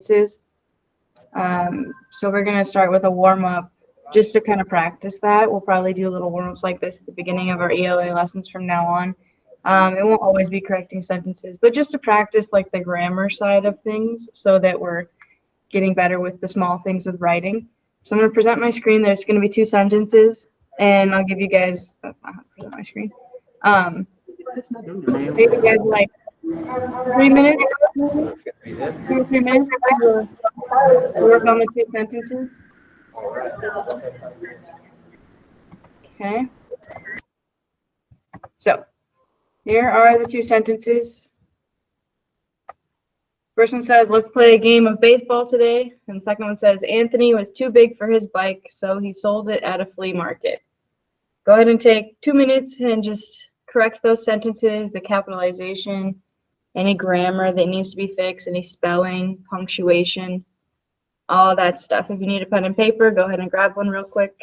So we're going to start with a warm-up just to kind of practice that. We'll probably do little warm-ups like this at the beginning of our ELA lessons from now on. It won't always be correcting sentences, but just to practice like the grammar side of things so that we're getting better with the small things with writing. So I'm going to present my screen. There's going to be 2 sentences, and I'll give you guys, that's not how to present my screen. Maybe you guys like 3 minutes, 2 or 3 minutes to work on the 2 sentences. Okay. So here are the 2 sentences. First one says, let's play a game of baseball today. And the second one says, Anthony was too big for his bike, so he sold it at a flea market. Go ahead and take 2 minutes and just correct those sentences, the capitalization, any grammar that needs to be fixed, any spelling, punctuation, all that stuff. If you need a pen and paper, go ahead and grab one real quick.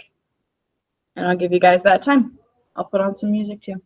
And I'll give you guys that time. I'll put on some music too.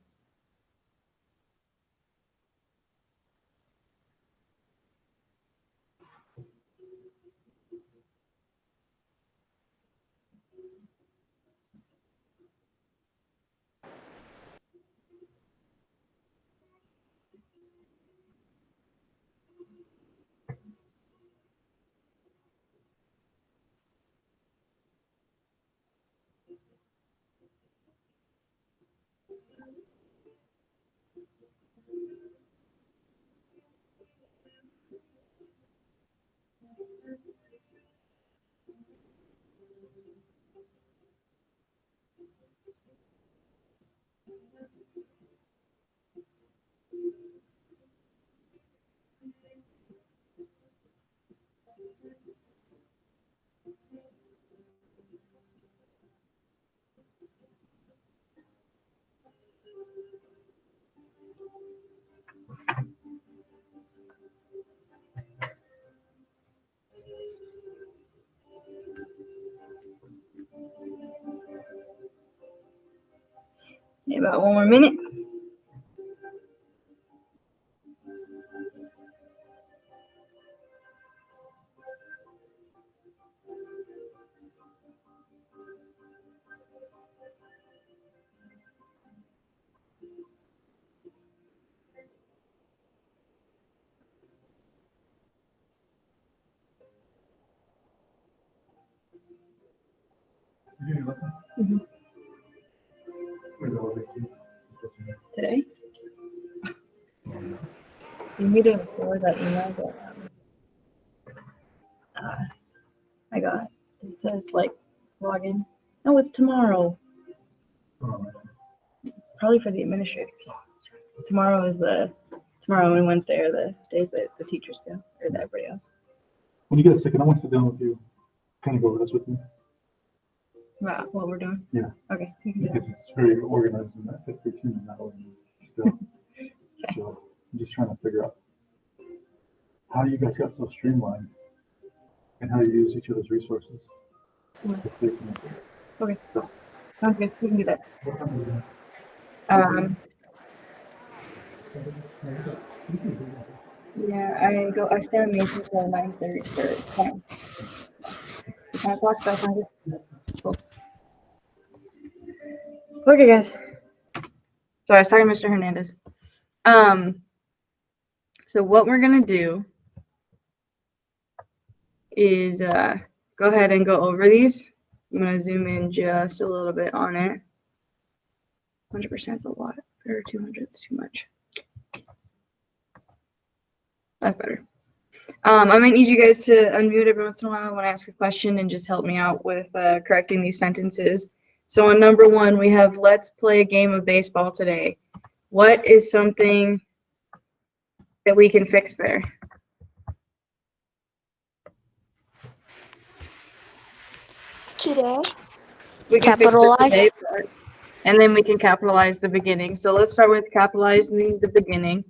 About 1 more minute. Mm-hmm. Today? You need to forward that email that I got. It says like login. No, it's tomorrow. Probably for the administrators. Tomorrow and Wednesday are the days that the teachers go, or that everybody else. When you get a second, I want to sit down with you, kind of go over this with me. About what we're doing? Yeah. Okay. Because it's very organized and that 15 and not organized still. Okay. So I'm just trying to figure out how you guys got so streamlined and how you use each other's resources. Okay. So sounds good. We can do that. What time is it? Yeah, I stay on Mason until 9:30 or 10. 10 o'clock, that's not good. Cool. Okay, guys. Sorry, I was talking to Mr. Hernandez. So what we're gonna do is go ahead and go over these. I'm gonna zoom in just a little bit on it. 100% is a lot, or 200 is too much. That's better. I might need you guys to unmute every once in a while when I ask a question and just help me out with correcting these sentences. So on number 1, we have, let's play a game of baseball today. What is something that we can fix there? Today. We can Capitalize. fix the today part, and then we can capitalize the beginning. So let's start with capitalizing the beginning.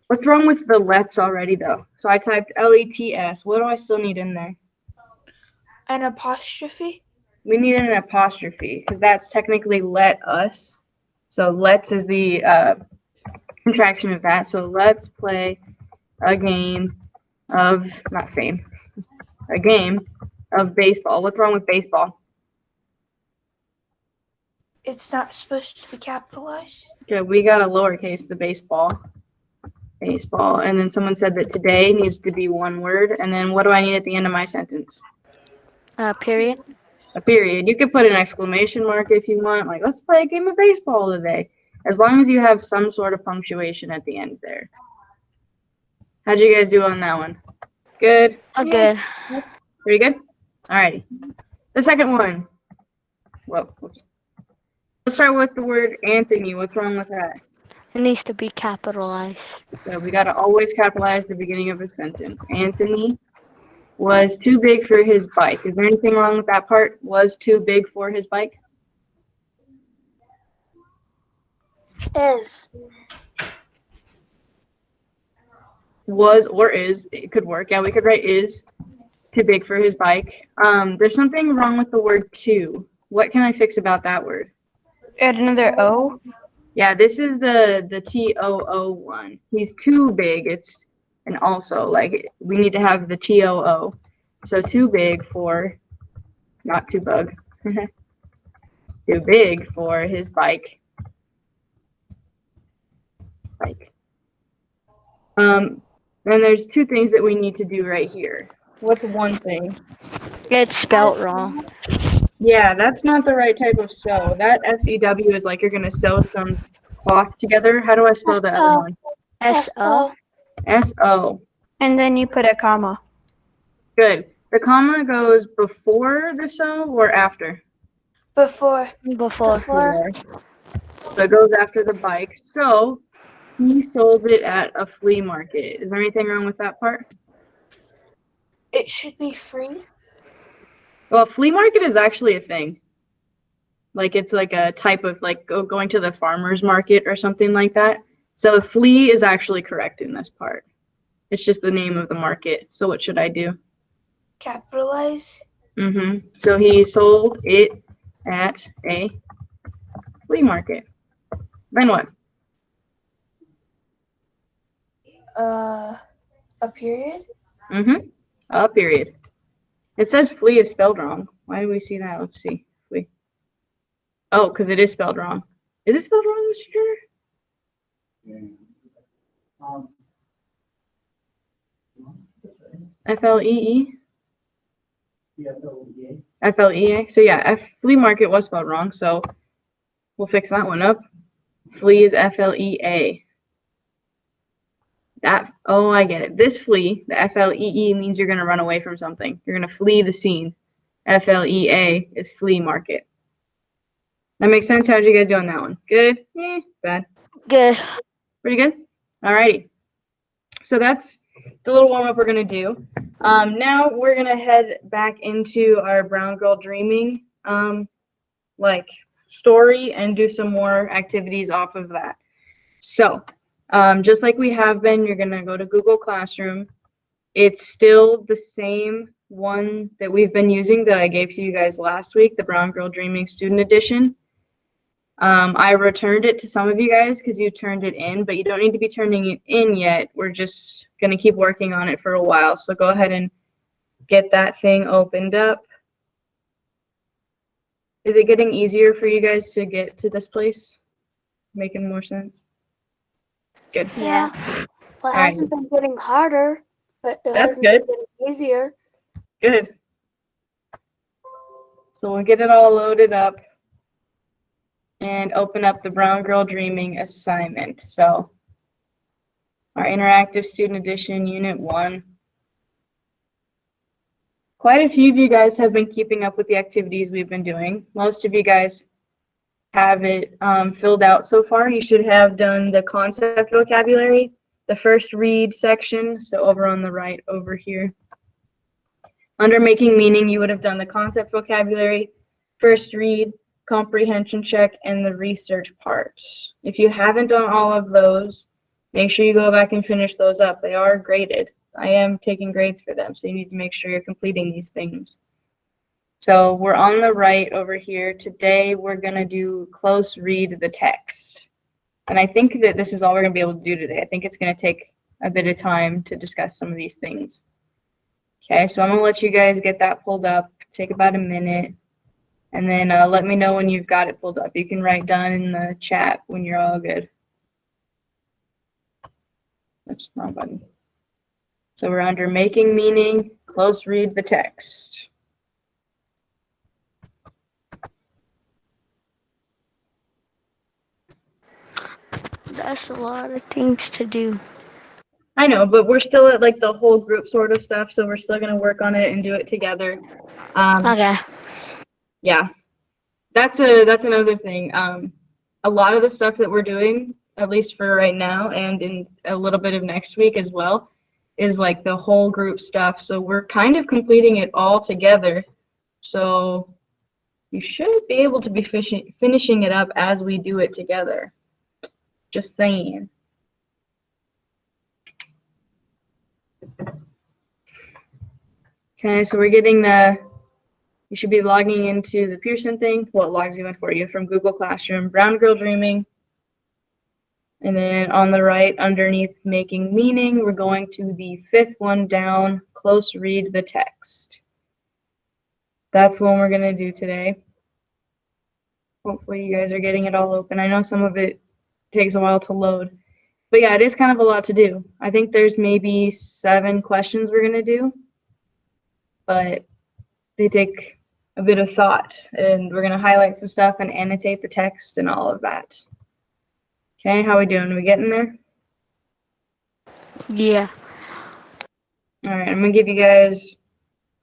What's wrong with the let's already, though? So I typed LETS. What do I still need in there? An apostrophe? We need an apostrophe, because that's technically let us. So let's is the contraction of that. So let's play a game a game of baseball. What's wrong with baseball? It's not supposed to be capitalized. Okay, we got a lowercase, the baseball. Baseball. And then someone said that today needs to be one word. And then what do I need at the end of my sentence? Period. A period. You could put an exclamation mark if you want, like, let's play a game of baseball today. As long as you have some sort of punctuation at the end there. How'd you guys do on that one? Good? Oh, good. Pretty good? Alrighty. The second one. Whoa. Whoops. Let's start with the word Anthony. What's wrong with that? It needs to be capitalized. So we got to always capitalize the beginning of a sentence. Anthony was too big for his bike. Is there anything wrong with that part? Was too big for his bike? Is. Was or is. It could work. Yeah, we could write is too big for his bike. There's something wrong with the word too. What can I fix about that word? Add another O. Yeah, this is the TOO one. He's too big. It's and also like we need to have the TOO. So too big for, not too bug. Too big for his bike. Then there's two things that we need to do right here. What's one thing? It's spelt wrong. Yeah, that's not the right type of sew. That SEW is like you're gonna sew some cloth together. How do I spell the other one? SO. SO. And then you put a comma. Good. The comma goes before the sew or after? Before. Before. So it goes after the bike. So he sold it at a flea market. Is there anything wrong with that part? It should be free. Well, flea market is actually a thing. Like it's like a type of like going to the farmer's market or something like that. So flea is actually correct in this part. It's just the name of the market. So what should I do? Capitalize. So he sold it at a flea market. Then what? A period. A period. It says flea is spelled wrong. Why do we see that? Let's see. Flea. Oh, because it is spelled wrong. Is it spelled wrong, Mr. Turner? FLEE? FLEA. So yeah, flea market was spelled wrong, so we'll fix that one up. Flea is FLEA. Oh, I get it. This flee, the FLEE, means you're going to run away from something. You're going to flee the scene. FLEA is flea market. That makes sense? How'd you guys do on that one? Good? Bad? Good. Pretty good? Alrighty. So that's the little warm-up we're going to do. Now we're going to head back into our Brown Girl Dreaming story and do some more activities off of that. So just like we have been, you're going to go to Google Classroom. It's still the same one that we've been using that I gave to you guys last week, the Brown Girl Dreaming Student Edition. I returned it to some of you guys because you turned it in, but you don't need to be turning it in yet. We're just going to keep working on it for a while. So go ahead and get that thing opened up. Is it getting easier for you guys to get to this place? Making more sense? Good. Yeah. Well, it hasn't been getting harder, but it That's hasn't good. been getting easier. Good. So we'll get it all loaded up and open up the Brown Girl Dreaming assignment. So our Interactive Student Edition, Unit 1. Quite a few of you guys have been keeping up with the activities we've been doing. Most of you guys have it filled out so far. You should have done the concept vocabulary, the first read section, so over on the right over here. Under making meaning, you would have done the concept vocabulary, first read, comprehension check, and the research parts. If you haven't done all of those, make sure you go back and finish those up. They are graded. I am taking grades for them, so you need to make sure you're completing these things. So we're on the right over here. Today we're going to do close read the text. And I think that this is all we're going to be able to do today. I think it's going to take a bit of time to discuss some of these things. Okay, so I'm gonna let you guys get that pulled up, take about a minute, and then let me know when you've got it pulled up. You can write down in the chat when you're all good. Oops, wrong button. So we're under making meaning, close read the text. That's a lot of things to do. I know, but we're still at like the whole group sort of stuff, so we're still gonna work on it and do it together. Okay. Yeah, that's another thing. A lot of the stuff that we're doing, at least for right now, and in a little bit of next week as well, is like the whole group stuff. So we're kind of completing it all together. So you should be able to be finishing it up as we do it together. Just saying. Okay, so we're getting you should be logging into the Pearson thing. Well, it logs you in for you from Google Classroom, Brown Girl Dreaming. And then on the right, underneath making meaning, we're going to the 5th one down, close read the text. That's the one we're gonna do today. Hopefully you guys are getting it all open. I know some of it takes a while to load. But yeah, it is kind of a lot to do. I think there's maybe 7 questions we're gonna do, but they take a bit of thought, and we're gonna highlight some stuff and annotate the text and all of that. Okay, how we doing? Are we getting there? Yeah. All right, I'm gonna give you guys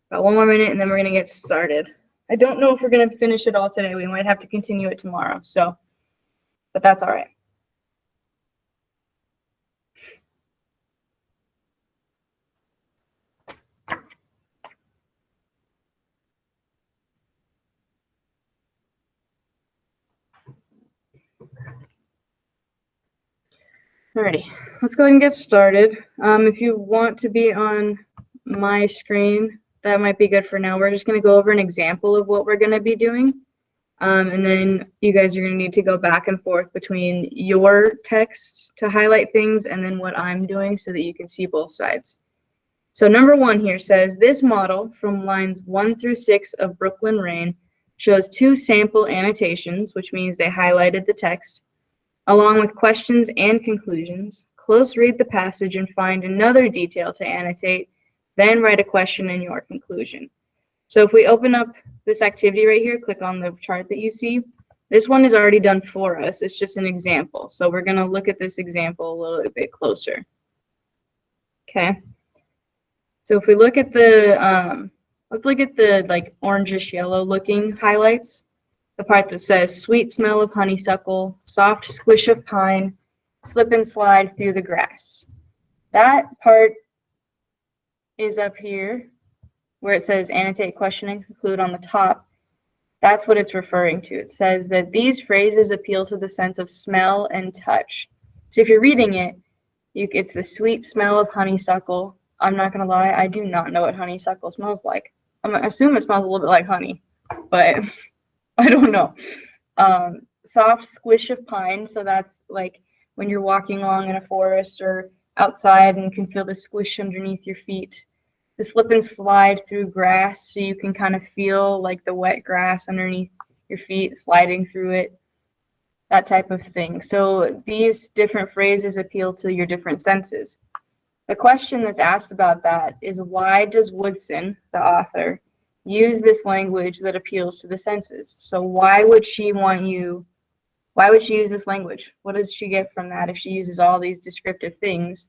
about 1 more minute, and then we're gonna get started. I don't know if we're gonna finish it all today. We might have to continue it tomorrow, so, but that's all right. Alrighty, let's go ahead and get started. If you want to be on my screen, that might be good for now. We're just going to go over an example of what we're going to be doing. And then you guys are going to need to go back and forth between your text to highlight things and then what I'm doing so that you can see both sides. So number 1 here says, this model from lines 1 through 6 of Brooklyn Rain shows 2 sample annotations, which means they highlighted the text, along with questions and conclusions. Close read the passage and find another detail to annotate, then write a question in your conclusion. So if we open up this activity right here, click on the chart that you see, this one is already done for us. It's just an example. So we're gonna look at this example a little bit closer. Okay. So if we look at the, let's look at the like orangish yellow looking highlights. The part that says sweet smell of honeysuckle, soft squish of pine, slip and slide through the grass. That part is up here where it says annotate, question, and conclude on the top. That's what it's referring to. It says that these phrases appeal to the sense of smell and touch. So if you're reading it, it's the sweet smell of honeysuckle. I'm not going to lie, I do not know what honeysuckle smells like. I assume it smells a little bit like honey, but I don't know. Soft squish of pine, so that's like when you're walking along in a forest or outside and you can feel the squish underneath your feet. The slip and slide through grass, so you can kind of feel like the wet grass underneath your feet sliding through it, that type of thing. So these different phrases appeal to your different senses. The question that's asked about that is, why does Woodson, the author, use this language that appeals to the senses? So why would she use this language? What does she get from that if she uses all these descriptive things?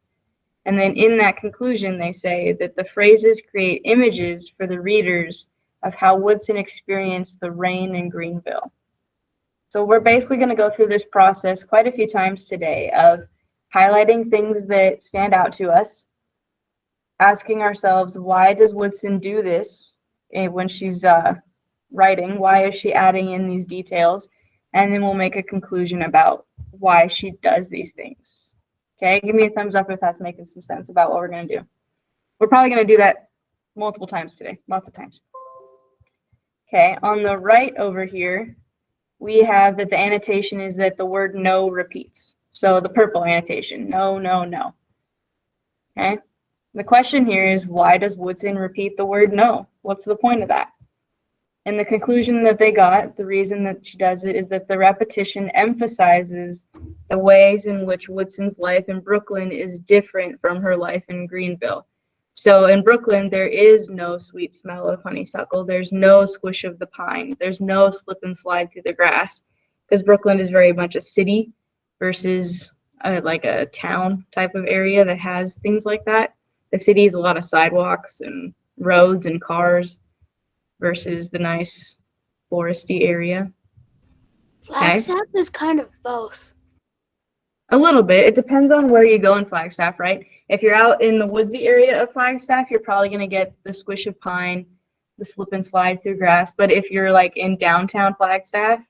And then in that conclusion, they say that the phrases create images for the readers of how Woodson experienced the rain in Greenville. So we're basically going to go through this process quite a few times today of highlighting things that stand out to us, asking ourselves, why does Woodson do this when she's writing? Why is she adding in these details? And then we'll make a conclusion about why she does these things. Okay, give me a thumbs up if that's making some sense about what we're going to do. We're probably going to do that multiple times today, lots of times. Okay, on the right over here, we have that the annotation is that the word no repeats. So the purple annotation, no, no, no. Okay. The question here is, why does Woodson repeat the word no? What's the point of that? And the conclusion that they got, the reason that she does it, is that the repetition emphasizes the ways in which Woodson's life in Brooklyn is different from her life in Greenville. So in Brooklyn, there is no sweet smell of honeysuckle. There's no squish of the pine. There's no slip and slide through the grass, because Brooklyn is very much a city versus like a town type of area that has things like that. The city is a lot of sidewalks and roads and cars versus the nice foresty area. Flagstaff is kind of both. A little bit. It depends on where you go in Flagstaff, right? If you're out in the woodsy area of Flagstaff, you're probably going to get the squish of pine, the slip and slide through grass. But if you're like in downtown Flagstaff,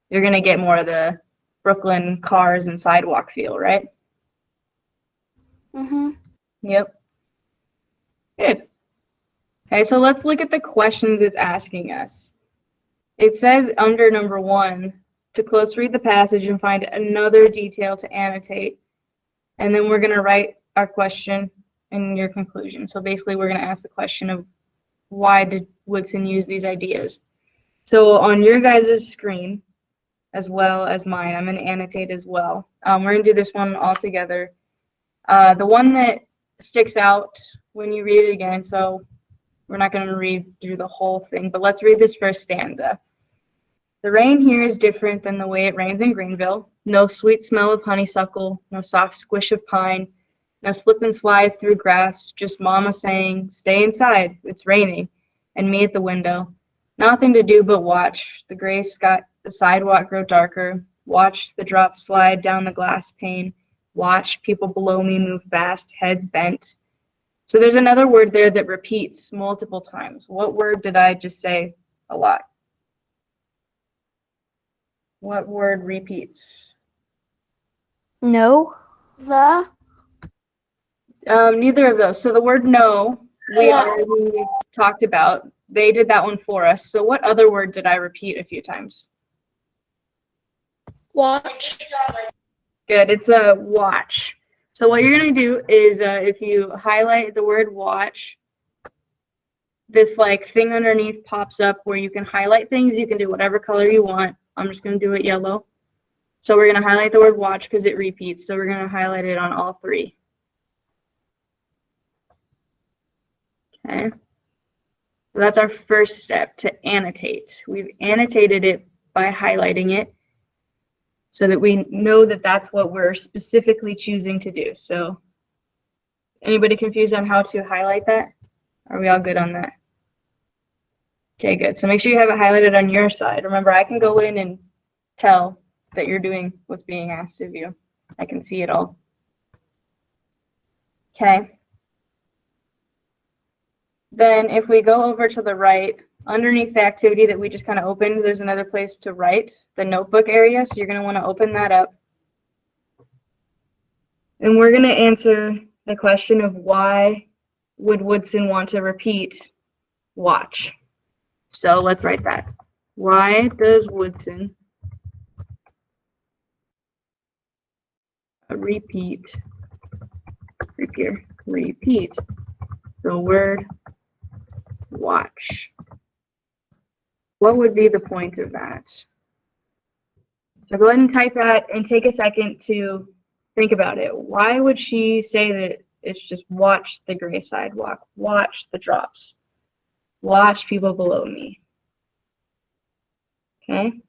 you're going to get more of the Brooklyn cars and sidewalk feel, right? Mm-hmm. Yep. Good. Okay, so let's look at the questions it's asking us. It says under number 1, to close read the passage and find another detail to annotate. And then we're going to write our question and your conclusion. So basically, we're going to ask the question of why did Woodson use these ideas? So on your guys' screen, as well as mine, I'm going to annotate as well. We're going to do this one all together. The one that sticks out when you read it again, so we're not going to read through the whole thing, but let's read this first stanza. The rain here is different than the way it rains in Greenville. No sweet smell of honeysuckle, no soft squish of pine, no slip and slide through grass, just mama saying, stay inside, it's raining, and me at the window. Nothing to do but watch the gray sky, the sidewalk grow darker, watch the drops slide down the glass pane, watch people below me move fast, heads bent. So there's another word there that repeats multiple times. What word did I just say a lot? What word repeats? No. The Neither of those. So the word no, we already talked about. They did that one for us. So what other word did I repeat a few times? watch. Good. It's a watch. So what you're going to do is if you highlight the word watch, this like thing underneath pops up where you can highlight things. You can do whatever color you want. I'm just going to do it yellow. So we're going to highlight the word watch because it repeats. So we're going to highlight it on all 3. Okay. So that's our first step, to annotate. We've annotated it by highlighting it so that we know that that's what we're specifically choosing to do. So anybody confused on how to highlight that? Are we all good on that? Okay, good. So make sure you have it highlighted on your side. Remember, I can go in and tell that you're doing what's being asked of you. I can see it all. Okay. Then if we go over to the right, underneath the activity that we just kind of opened, there's another place to write, the notebook area. So you're going to want to open that up. And we're going to answer the question of why would Woodson want to repeat watch? So let's write that. Why does Woodson repeat the word watch? What would be the point of that? So go ahead and type that and take a second to think about it. Why would she say that it's just watch the gray sidewalk, watch the drops, watch people below me? Okay.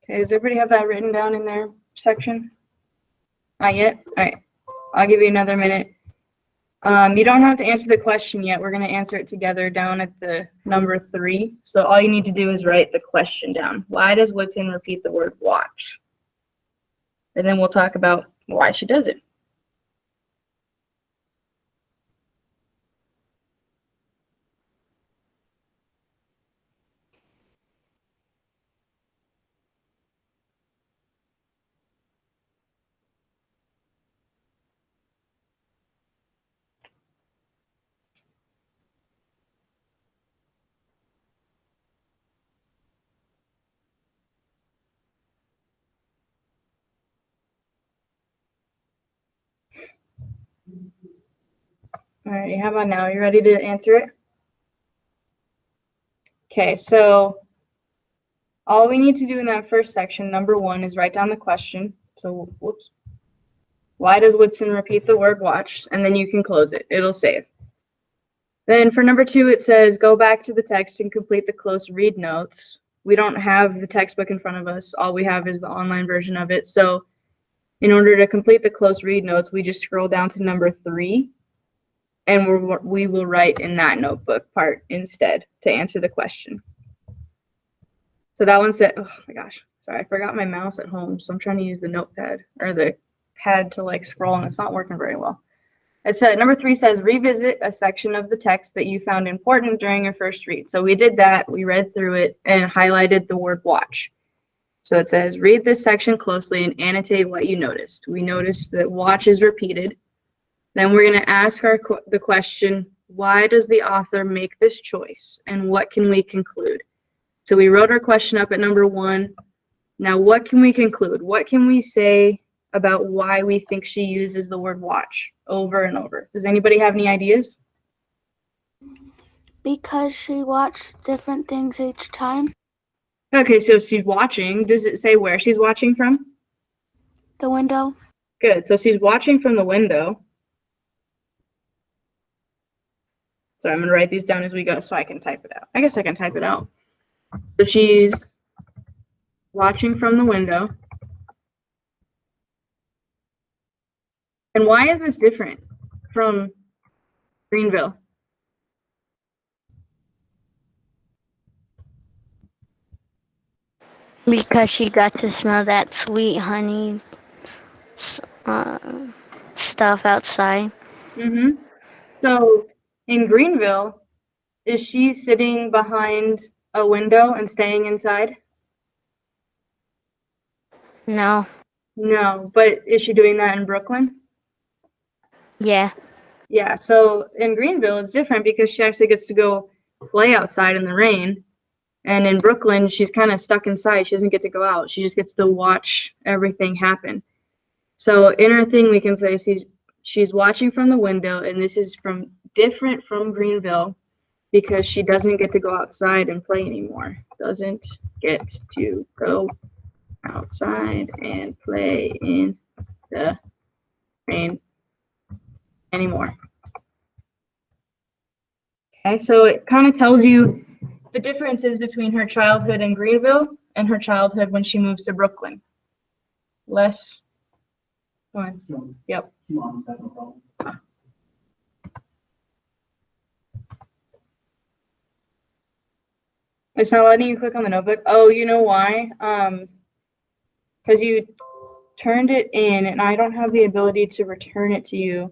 Okay, does everybody have that written down in their section? Not yet? All right. I'll give you another minute. You don't have to answer the question yet. We're going to answer it together down at the number 3. So all you need to do is write the question down. Why does Woodson repeat the word watch? And then we'll talk about why she does it. All right, how about now? You ready to answer it? Okay, so all we need to do in that first section, number 1, is write down the question. So, whoops. Why does Woodson repeat the word watch? And then you can close it. It'll save. Then for number 2, it says, go back to the text and complete the close read notes. We don't have the textbook in front of us. All we have is the online version of it. So in order to complete the close read notes, we just scroll down to number 3, and we will write in that notebook part instead to answer the question. So that one said, oh my gosh, sorry, I forgot my mouse at home, so I'm trying to use the notepad or the pad to like scroll, and it's not working very well. It said number 3 says revisit a section of the text that you found important during your first read. So we did that. We read through it and highlighted the word watch. So it says read this section closely and annotate what you noticed. We noticed that watch is repeated. Then we're going to ask the question, why does the author make this choice, and what can we conclude? So we wrote our question up at number 1. Now what can we conclude? What can we say about why we think she uses the word watch over and over? Does anybody have any ideas? Because she watched different things each time. Okay, so she's watching. Does it say where she's watching from? The window. Good. So she's watching from the window. So I'm going to write these down as we go so I can type it out. I guess I can type it out. So she's watching from the window. And why is this different from Greenville? Because she got to smell that sweet honey uh, stuff outside. So in Greenville, is she sitting behind a window and staying inside? No. No, but is she doing that in Brooklyn? Yeah. Yeah, so in Greenville, it's different because she actually gets to go play outside in the rain. And in Brooklyn, she's kind of stuck inside. She doesn't get to go out. She just gets to watch everything happen. So in her thing, we can say she's watching from the window, and this is different from Greenville because she doesn't get to go outside and play anymore. Doesn't get to go outside and play in the rain anymore. Okay, so it kind of tells you the differences between her childhood in Greenville and her childhood when she moves to Brooklyn. Less. Go on. Yep. It's not letting you click on the notebook. Oh, you know why? Because you turned it in, and I don't have the ability to return it to you.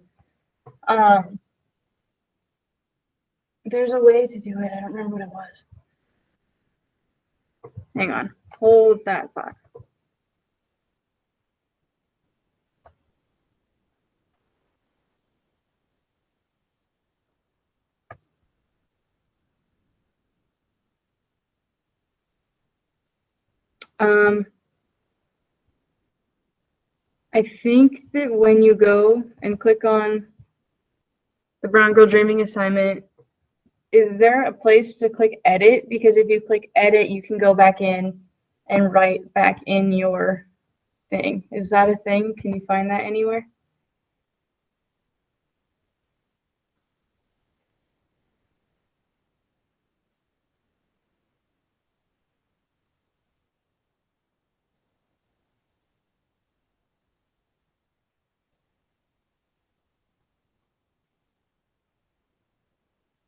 There's a way to do it. I don't remember what it was. Hang on. Hold that thought. I think that when you go and click on the Brown Girl Dreaming assignment, is there a place to click edit? Because if you click edit, you can go back in and write back in your thing. Is that a thing? Can you find that anywhere?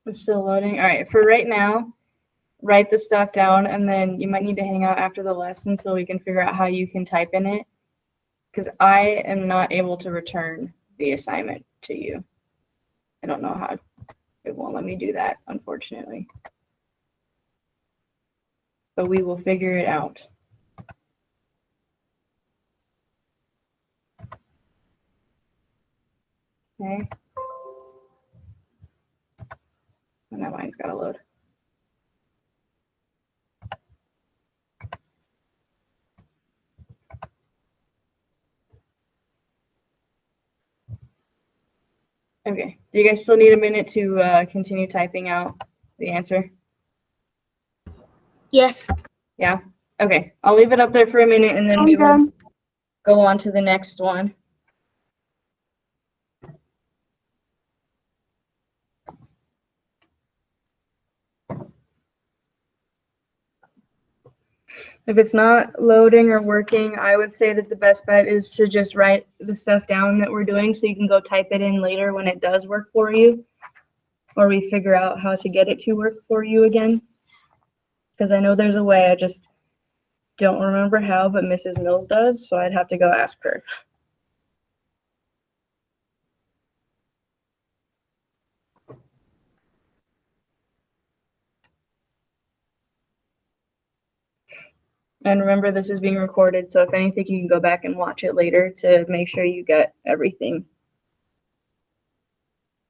It's still loading. All right, for right now, write the stuff down, and then you might need to hang out after the lesson so we can figure out how you can type in it, because I am not able to return the assignment to you. I don't know how. It won't let me do that, unfortunately. But we will figure it out. Okay. And that line's got to load. Okay. Do you guys still need a minute to continue typing out the answer? Yes. Yeah? Okay. I'll leave it up there for a minute and then I'm we will done. go on to the next one. If it's not loading or working, I would say that the best bet is to just write the stuff down that we're doing so you can go type it in later when it does work for you, or we figure out how to get it to work for you again. Because I know there's a way, I just don't remember how, but Mrs. Mills does, so I'd have to go ask her. And remember, this is being recorded, so if anything, you can go back and watch it later to make sure you get everything.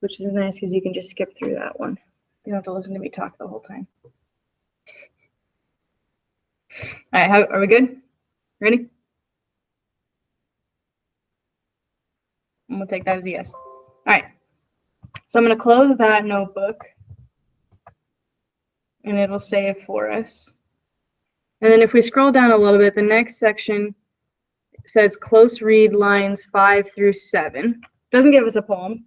Which is nice because you can just skip through that one. You don't have to listen to me talk the whole time. All right, are we good? Ready? I'm gonna take that as a yes. All right, so I'm gonna close that notebook and it'll save for us. And then if we scroll down a little bit, the next section says close read lines 5 through 7. Doesn't give us a poem,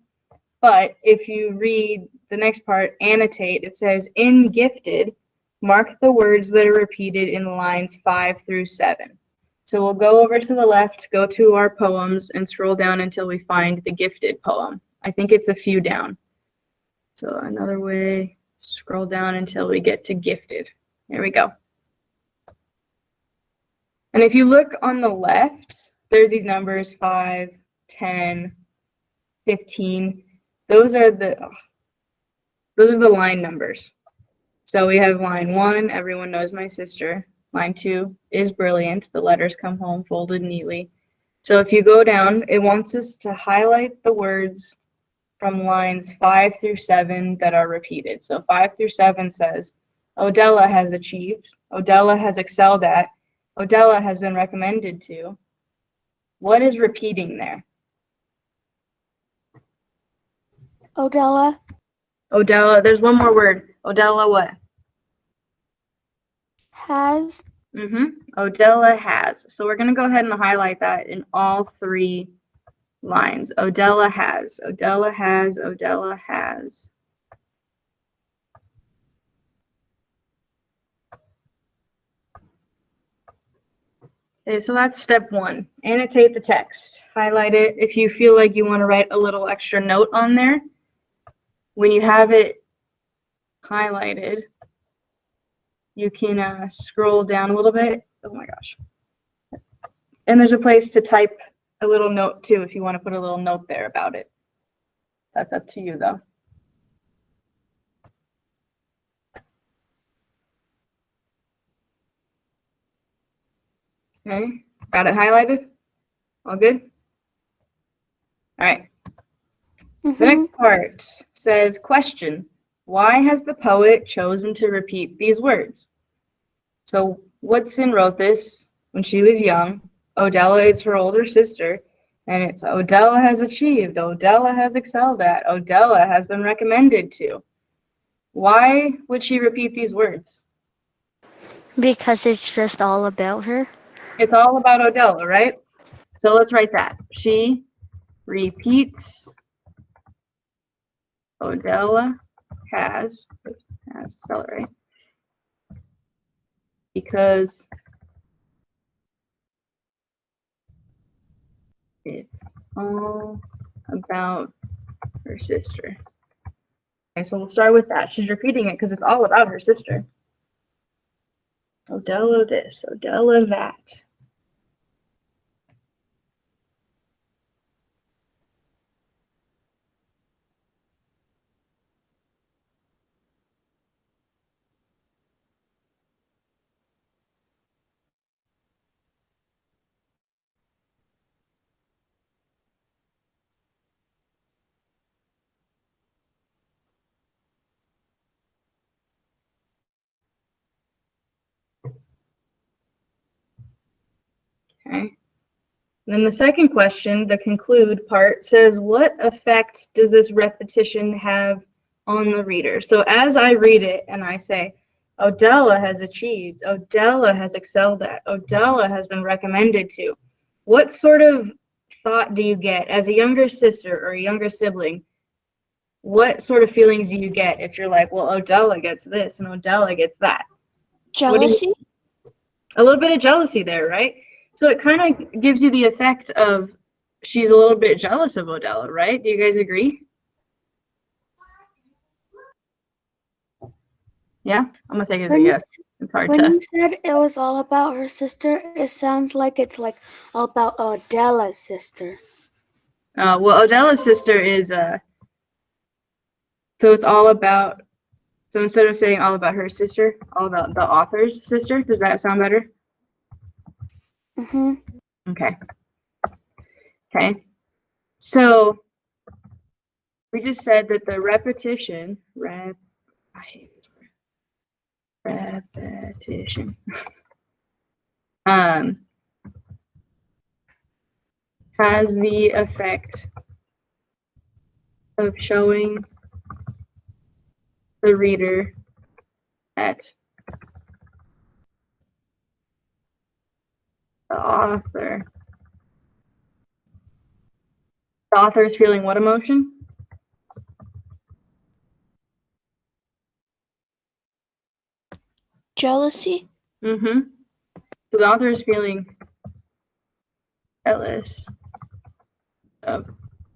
but if you read the next part, annotate, it says in gifted, mark the words that are repeated in lines 5 through 7. So we'll go over to the left, go to our poems, and scroll down until we find the gifted poem. I think it's a few down. So another way, scroll down until we get to gifted. There we go. And if you look on the left, there's these numbers 5, 10, 15. Those are the line numbers. So we have line 1, everyone knows my sister. Line 2 is brilliant. The letters come home folded neatly. So if you go down, it wants us to highlight the words from lines 5 through 7 that are repeated. So 5 through 7 says, Odella has achieved, Odella has excelled at, Odella has been recommended to. What is repeating there? Odella Odella, there's one more word. Odella what? has. Odella has. So we're going to go ahead and highlight that in all 3 lines. Odella has. Odella has. Odella has. Okay, so that's step 1. Annotate the text. Highlight it. If you feel like you want to write a little extra note on there, when you have it highlighted, you can scroll down a little bit. Oh my gosh. And there's a place to type a little note too if you want to put a little note there about it. That's up to you though. Okay, got it highlighted? All good? All right. The next part says, question, why has the poet chosen to repeat these words? So Woodson wrote this when she was young. Odella is her older sister, and it's Odella has achieved, Odella has excelled at, Odella has been recommended to. Why would she repeat these words? Because it's just all about her. It's all about Odella, right? So let's write that. She repeats Odella has, spell it right, because it's all about her sister. Okay, so we'll start with that. She's repeating it because it's all about her sister. Odella this, Odella that. Okay. Then the second question, the conclude part, says, what effect does this repetition have on the reader? So as I read it and I say, Odella has achieved, Odella has excelled at, Odella has been recommended to, what sort of thought do you get as a younger sister or a younger sibling? What sort of feelings do you get if you're like, well, Odella gets this and Odella gets that? Jealousy? A little bit of jealousy there, right? So it kind of gives you the effect of she's a little bit jealous of Odella, right? Do you guys agree? Yeah, I'm gonna take it as a yes. It's hard When to. you said it was all about her sister, it sounds like it's like all about Odella's sister. Well, Odella's sister is so it's all about. So instead of saying all about her sister, all about the author's sister. Does that sound better? Mm-hmm. Okay. Okay. So we just said that the repetition, I hate this word. Repetition, has the effect of showing the reader that the author is feeling what emotion? Jealousy? Mm-hmm. So the author is feeling jealous of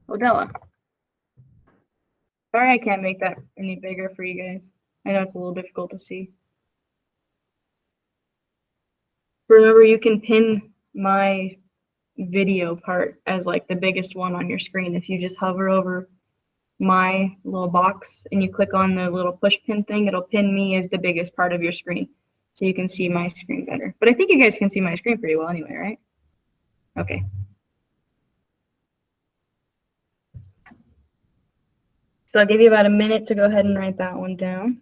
Odella. Sorry I can't make that any bigger for you guys. I know it's a little difficult to see. Remember, you can pin my video part as like the biggest one on your screen. If you just hover over my little box and you click on the little push pin thing, it'll pin me as the biggest part of your screen so you can see my screen better. But I think you guys can see my screen pretty well anyway, right? Okay. So I'll give you about a minute to go ahead and write that one down.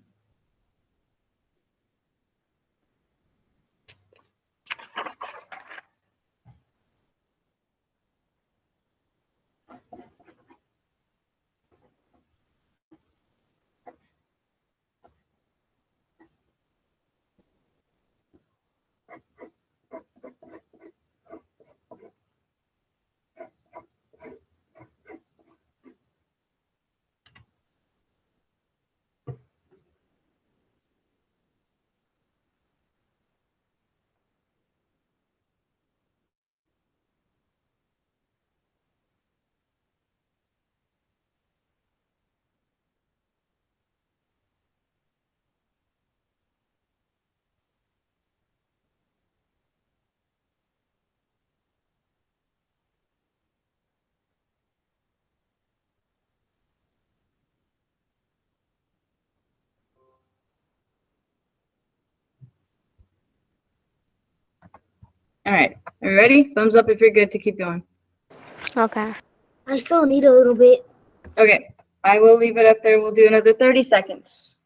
All right. Are you ready? Thumbs up if you're good to keep going. Okay. I still need a little bit. Okay. I will leave it up there. We'll do another 30 seconds.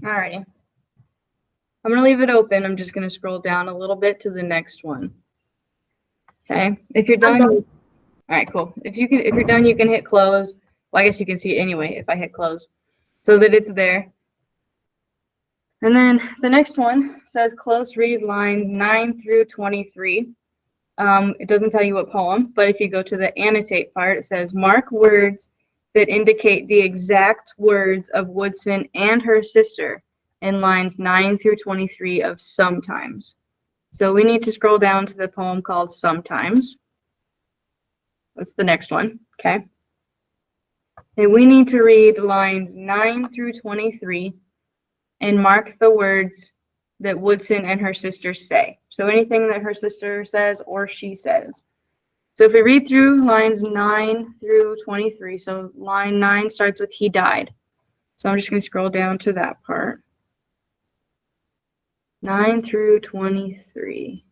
Alrighty. I'm going to leave it open. I'm just going to scroll down a little bit to the next one. Okay. If you're done, done. all right, cool. If you're done, you can hit close. Well, I guess you can see it anyway if I hit close, so that it's there. And then the next one says close read lines 9 through 23. It doesn't tell you what poem, but if you go to the annotate part, it says mark words that indicate the exact words of Woodson and her sister in lines 9 through 23 of Sometimes. So we need to scroll down to the poem called Sometimes. That's the next one, okay? And we need to read lines 9 through 23 and mark the words that Woodson and her sister say. So anything that her sister says or she says. So if we read through lines 9 through 23, so line 9 starts with he died. So I'm just going to scroll down to that part. 9 through 23.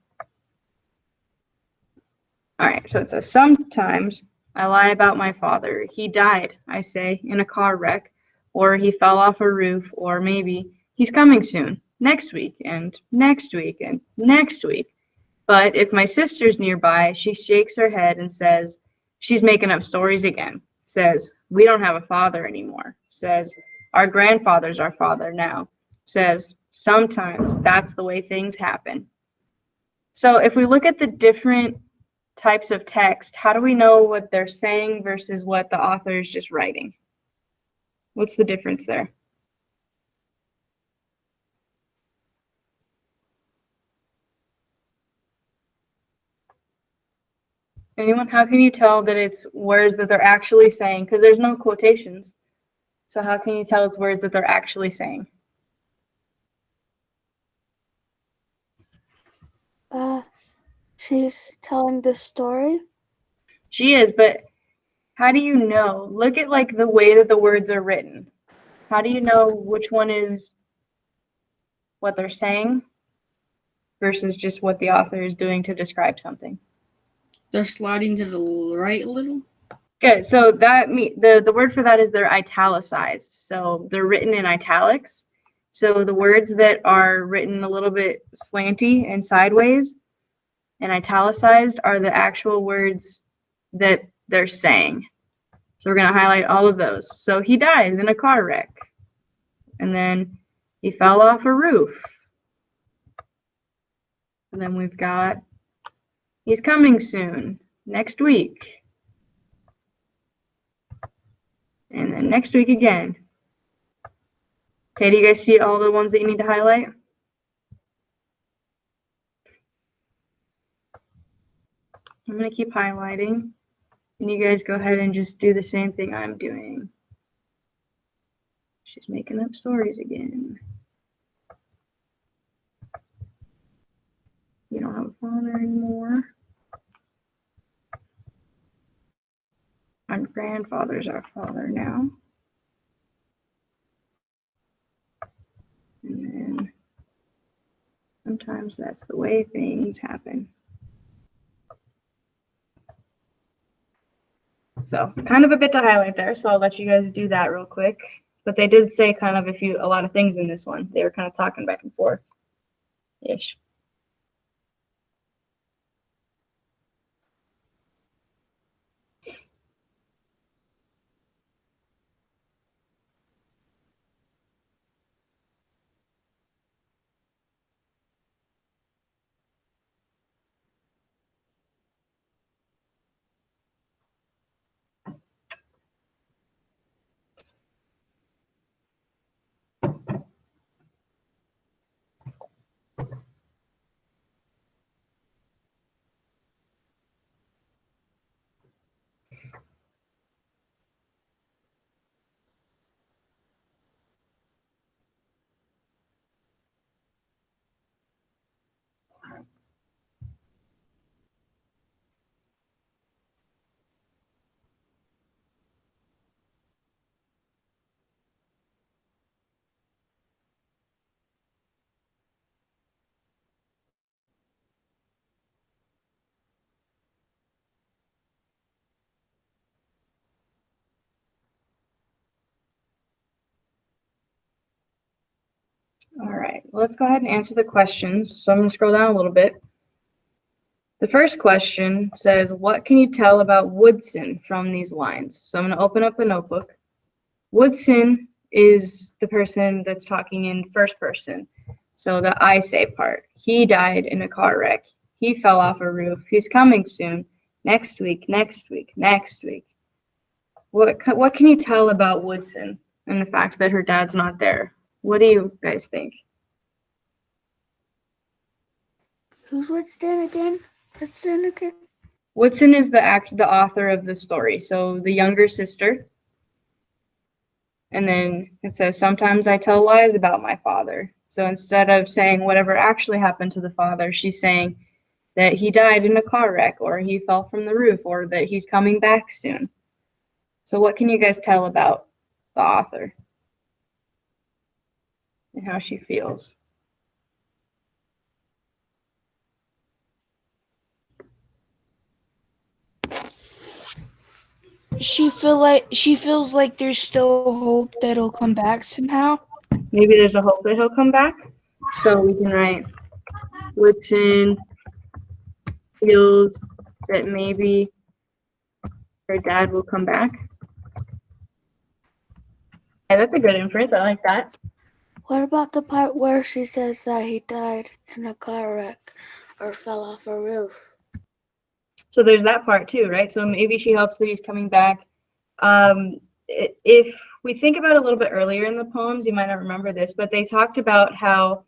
All right, so it says, sometimes I lie about my father. He died, I say, in a car wreck, or he fell off a roof, or maybe he's coming soon, next week, and next week, and next week. But if my sister's nearby, she shakes her head and says, she's making up stories again. Says, we don't have a father anymore. Says, our grandfather's our father now. Says, sometimes that's the way things happen. So if we look at the different types of text, how do we know what they're saying versus what the author is just writing? What's the difference there? Anyone? How can you tell that it's words that they're actually saying? Because there's no quotations. So how can you tell it's words that they're actually saying? She's telling this story. She is, but how do you know? Look at like the way that the words are written. How do you know which one is what they're saying versus just what the author is doing to describe something? They're sliding to the right a little. Good. So the word for that is they're italicized. So they're written in italics. So the words that are written a little bit slanty and sideways and italicized are the actual words that they're saying. So we're going to highlight all of those. So he dies in a car wreck. And then he fell off a roof. And then we've got he's coming soon, next week. And then next week again. Okay, do you guys see all the ones that you need to highlight? I'm going to keep highlighting. And you guys go ahead and just do the same thing I'm doing. She's making up stories again. You don't have a father anymore. Our grandfather's our father now. And then sometimes that's the way things happen. So kind of a bit to highlight there, so I'll let you guys do that real quick. But they did say kind of a lot of things in this one. They were kind of talking back and forth ish. All right, well, let's go ahead and answer the questions. So I'm going to scroll down a little bit. The first question says, what can you tell about Woodson from these lines? So I'm going to open up the notebook. Woodson is the person that's talking in first person. So the I say part. He died in a car wreck. He fell off a roof. He's coming soon. Next week, next week, next week. What can you tell about Woodson and the fact that her dad's not there? What do you guys think? Who's Woodson again? Woodson again? Woodson is the author of the story. So the younger sister. And then it says, sometimes I tell lies about my father. So instead of saying whatever actually happened to the father, she's saying that he died in a car wreck, or he fell from the roof, or that he's coming back soon. So what can you guys tell about the author and how she feels? She feels like there's still hope that he'll come back somehow. Maybe there's a hope that he'll come back. So we can write Woodson feels that maybe her dad will come back. Yeah, that's a good inference. I like that. What about the part where she says that he died in a car wreck or fell off a roof? So there's that part too, right? So maybe she hopes that he's coming back. If we think about it a little bit earlier in the poems, you might not remember this, but they talked about how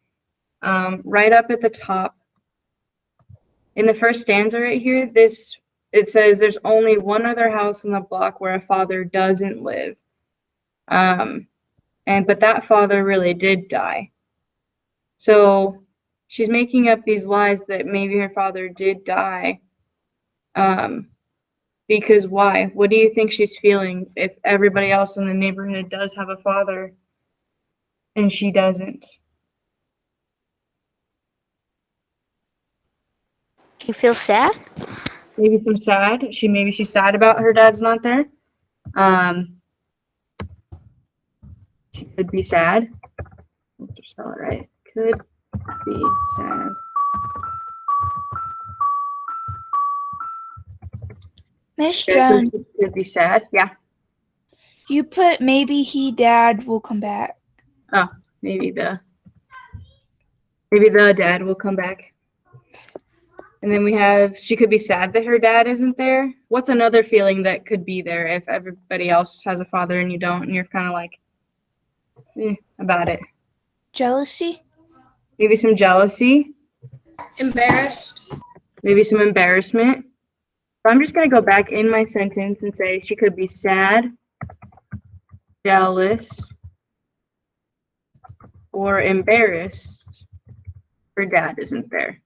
right up at the top, in the first stanza right here, it says there's only one other house in the block where a father doesn't live. But that father really did die. So she's making up these lies that maybe her father did die. Because why? What do you think she's feeling if everybody else in the neighborhood does have a father and she doesn't? You feel sad? Maybe some sad. Maybe she's sad about her dad's not there. She could be sad. Let's spell it right. Could be sad. Miss Yeah, Jones, could be sad. Yeah. you put maybe dad will come back. Oh, maybe the dad will come back. And then we have, she could be sad that her dad isn't there. What's another feeling that could be there if everybody else has a father and you don't, and you're kind of like, about it? Jealousy? Maybe some jealousy. Embarrassed. Maybe some embarrassment. So I'm just going to go back in my sentence and say she could be sad, jealous, or embarrassed her dad isn't there.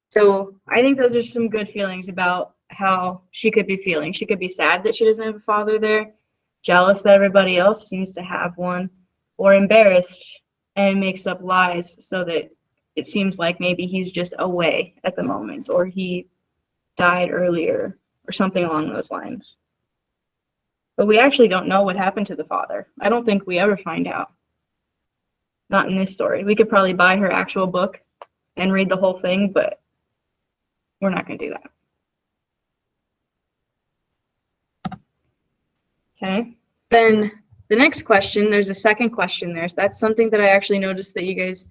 So I think those are some good feelings about how she could be feeling. She could be sad that she doesn't have a father there, jealous that everybody else seems to have one, or embarrassed and makes up lies so that it seems like maybe he's just away at the moment, or he died earlier, or something along those lines. But we actually don't know what happened to the father. I don't think we ever find out. Not in this story. We could probably buy her actual book and read the whole thing, but we're not going to do that. Okay. Then the next question, there's a second question there. So that's something that I actually noticed that you guys,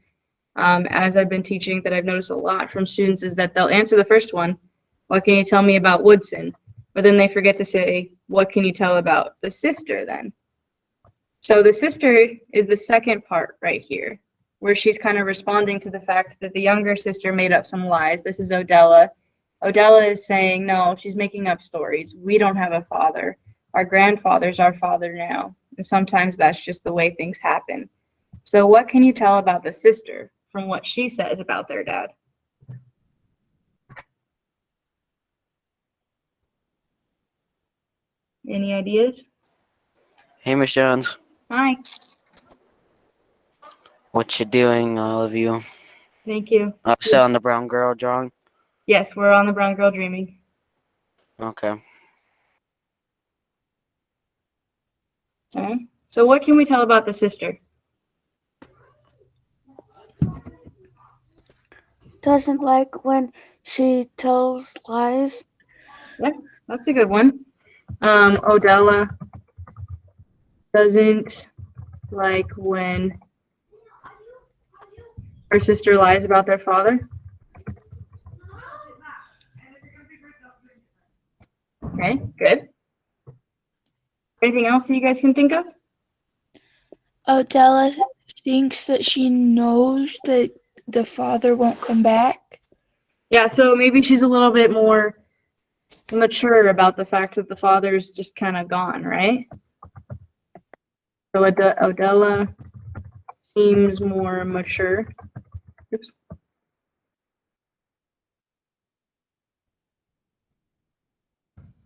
as I've been teaching, that I've noticed a lot from students is that they'll answer the first one, what can you tell me about Woodson? But then they forget to say, what can you tell about the sister then? So the sister is the second part right here, where she's kind of responding to the fact that the younger sister made up some lies. This is Odella. Odella is saying, no, she's making up stories. We don't have a father. Our grandfather's our father now. And sometimes that's just the way things happen. So what can you tell about the sister from what she says about their dad? Any ideas? Hey, Miss Jones. Hi. What you doing, all of you? Thank you. Still on the brown girl drawing? Yes, we're on the brown girl dreaming. Okay. Okay. So what can we tell about the sister? doesn't like when she tells lies. Yeah, that's a good one. Odella doesn't like when her sister lies about their father. Okay, good. Anything else that you guys can think of? Odella thinks that she knows that the father won't come back. Yeah, so maybe she's a little bit more mature about the fact that the father's just kind of gone, right? So Odella seems more mature. Oops.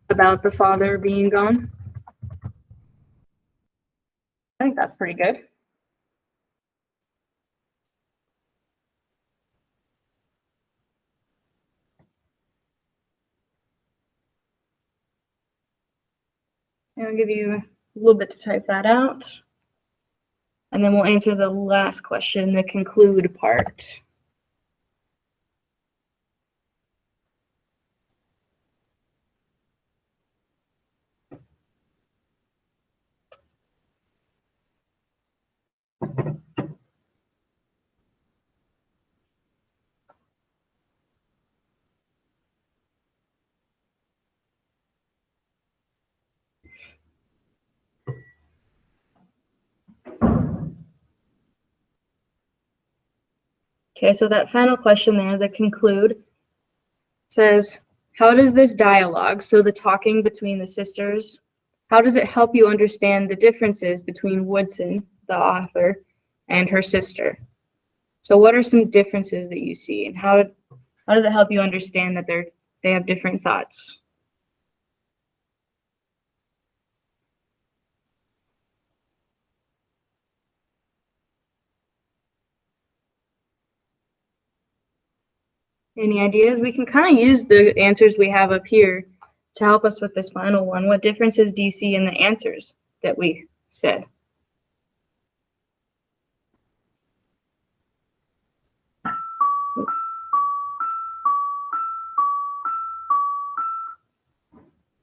About the father being gone. I think that's pretty good. And I'll give you a little bit to type that out. And then we'll answer the last question, the conclude part. Okay, so that final question there, the conclude, says, how does this dialogue, so the talking between the sisters, how does it help you understand the differences between Woodson, the author, and her sister? So what are some differences that you see, and how does it help you understand that they have different thoughts? Any ideas? We can kind of use the answers we have up here to help us with this final one. What differences do you see in the answers that we said?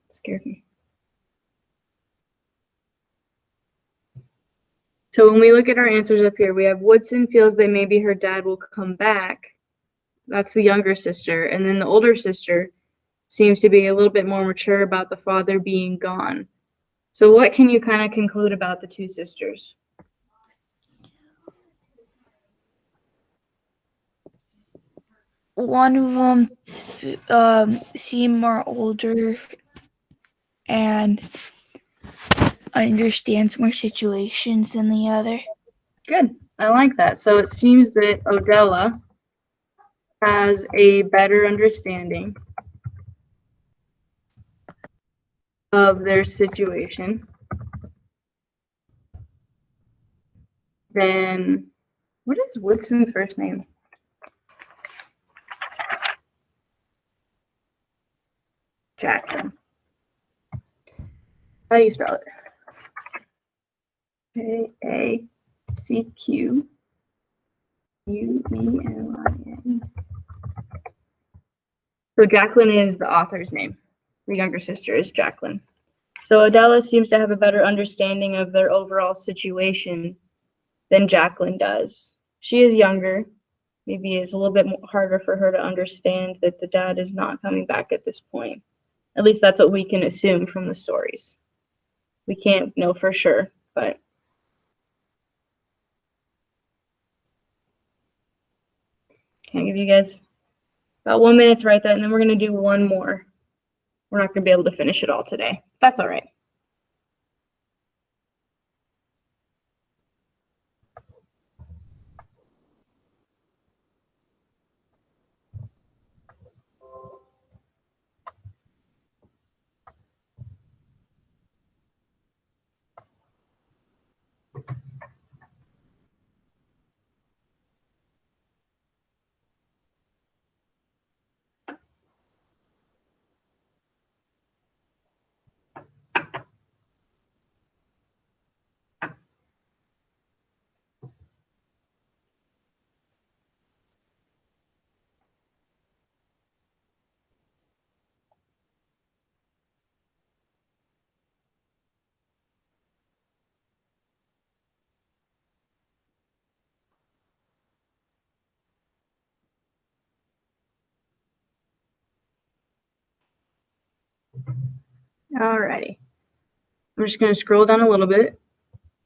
Scared me. So when we look at our answers up here, we have Woodson feels that maybe her dad will come back. That's the younger sister. And then the older sister seems to be a little bit more mature about the father being gone. So what can you kind of conclude about the two sisters? One of them seem more older and understands more situations than the other. Good. I like that. So it seems that Odella has a better understanding of their situation than, what is Woodson's first name? Jackson. How do you spell it? Jacqueline. So Jacqueline is the author's name. The younger sister is Jacqueline. So Odella seems to have a better understanding of their overall situation than Jacqueline does. She is younger. Maybe it's a little bit harder for her to understand that the dad is not coming back at this point. At least that's what we can assume from the stories. We can't know for sure, but can I give you guys about 1 minute to write that, and then we're going to do one more. We're not going to be able to finish it all today. That's all right. Alrighty. I'm just going to scroll down a little bit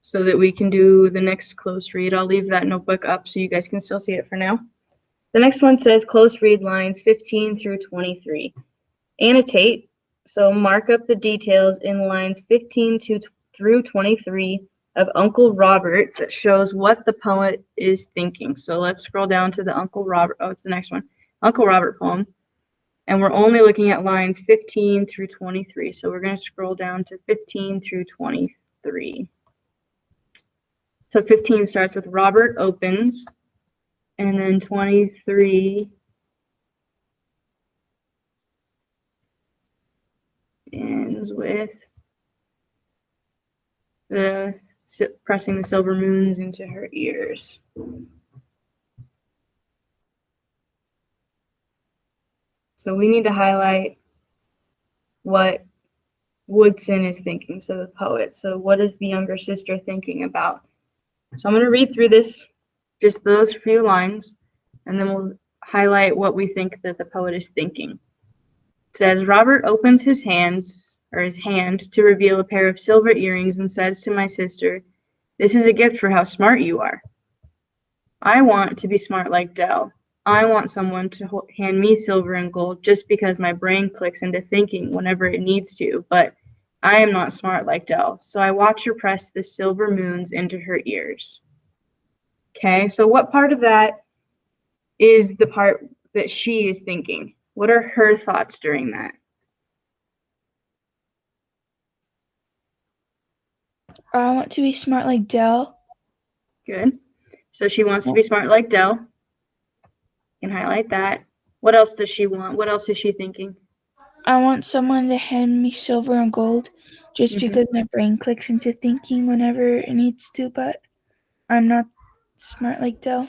so that we can do the next close read. I'll leave that notebook up so you guys can still see it for now. The next one says close read lines 15 through 23. Annotate, so mark up the details in lines 15 through 23 of Uncle Robert that shows what the poet is thinking. So let's scroll down to the Uncle Robert, it's the next one, Uncle Robert poem. And we're only looking at lines 15 through 23. So we're going to scroll down to 15 through 23. So 15 starts with Robert opens, and then 23 ends with the pressing the silver moons into her ears. So we need to highlight what Woodson is thinking, so the poet. So what is the younger sister thinking about? So I'm going to read through this, just those few lines, and then we'll highlight what we think that the poet is thinking. It says, Robert opens his hand to reveal a pair of silver earrings and says to my sister, "This is a gift for how smart you are." I want to be smart like Dell. I want someone to hand me silver and gold just because my brain clicks into thinking whenever it needs to, but I am not smart like Dell, so I watch her press the silver moons into her ears. Okay, so what part of that is the part that she is thinking? What are her thoughts during that? I want to be smart like Dell. Good. So she wants to be smart like Dell. You can highlight that. What else does she want? What else is she thinking? I want someone to hand me silver and gold just because my brain clicks into thinking whenever it needs to, but I'm not smart like Dell.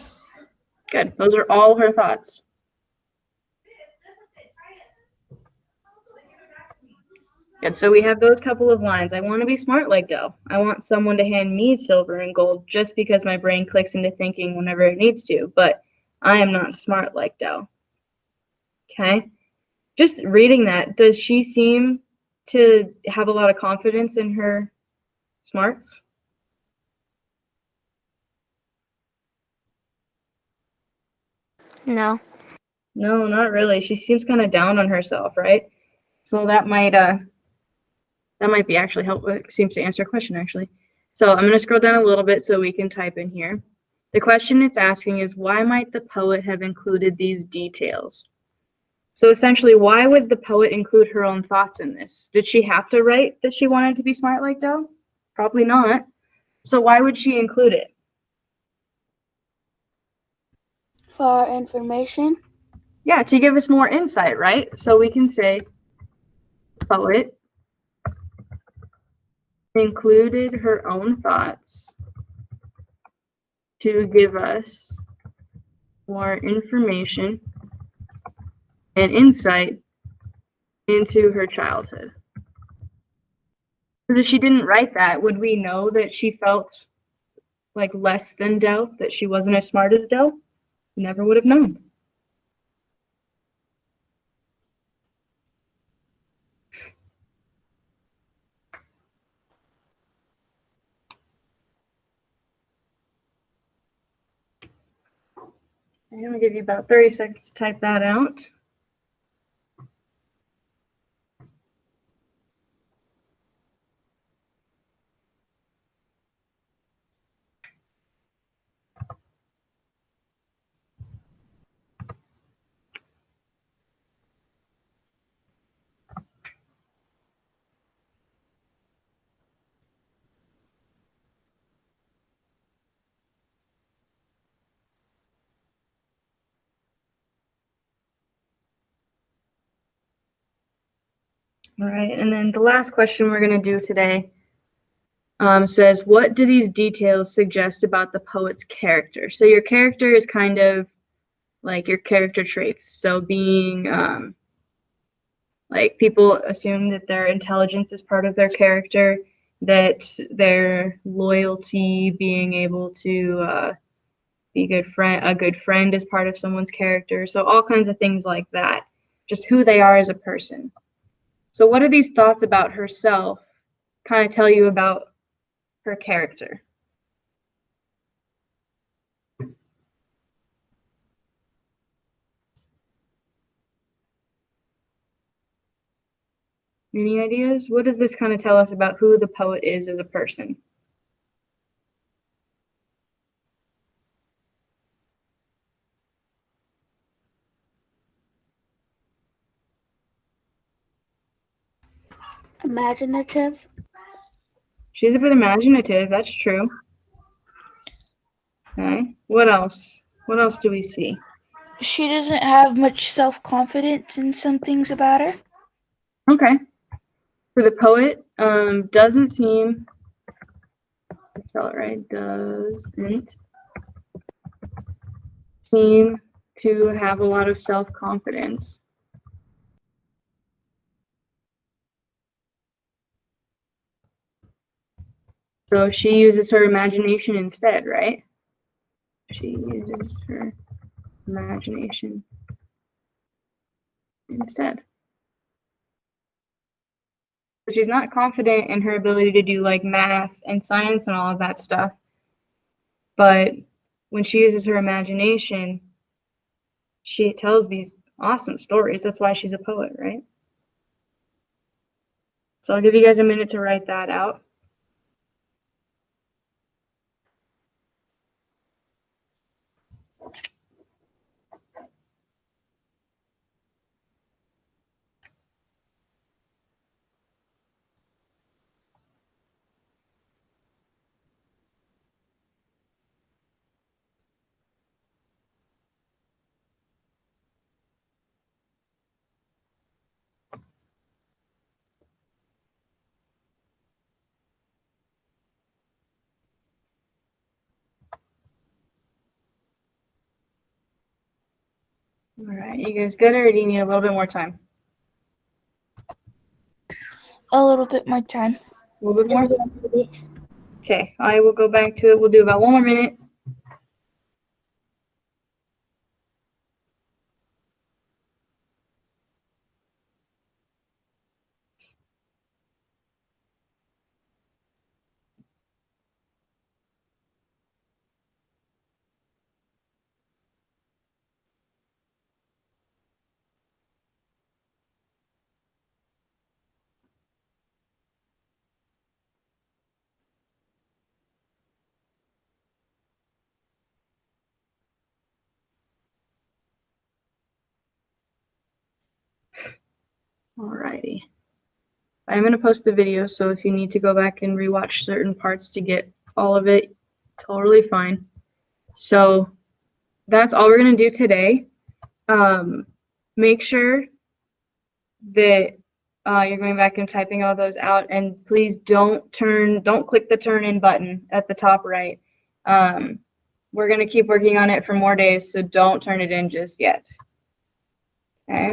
Good. Those are all her thoughts. Good. So we have those couple of lines. I want to be smart like Dell. I want someone to hand me silver and gold just because my brain clicks into thinking whenever it needs to, but I am not smart like Dell. Okay. Just reading that, does she seem to have a lot of confidence in her smarts? No. No, not really. She seems kind of down on herself, right? So that might be actually helpful. It seems to answer a question, actually. So I'm going to scroll down a little bit so we can type in here. The question it's asking is, why might the poet have included these details? So essentially, why would the poet include her own thoughts in this? Did she have to write that she wanted to be smart like Dell? Probably not. So why would she include it? For information. Yeah, to give us more insight, right? So we can say, poet included her own thoughts to give us more information and insight into her childhood. Because if she didn't write that, would we know that she felt like less than Dell, that she wasn't as smart as Dell? Never would have known. I'm going to give you about 30 seconds to type that out. All right, and then the last question we're going to do today says, what do these details suggest about the poet's character? So your character is kind of like your character traits. So being, like people assume that their intelligence is part of their character, that their loyalty, being able to be a good friend is part of someone's character. So all kinds of things like that, just who they are as a person. So what do these thoughts about herself kind of tell you about her character? Any ideas? What does this kind of tell us about who the poet is as a person? Imaginative. She's a bit imaginative, that's true. Okay. What else? What else do we see? She doesn't have much self-confidence in some things about her. Okay. For the poet, doesn't seem, spell it right, doesn't seem to have a lot of self-confidence. So she uses her imagination instead, right? She uses her imagination instead. So she's not confident in her ability to do like math and science and all of that stuff. But when she uses her imagination, she tells these awesome stories. That's why she's a poet, right? So I'll give you guys a minute to write that out. All right, you guys good, or do you need a little bit more time? A little bit more time. A little bit more? Okay, I will go back to it. We'll do about 1 more minute. Alrighty. I'm going to post the video, so if you need to go back and rewatch certain parts to get all of it, totally fine. So that's all we're going to do today. Make sure that you're going back and typing all those out, and please don't click the turn in button at the top right. We're going to keep working on it for more days, so don't turn it in just yet. Okay.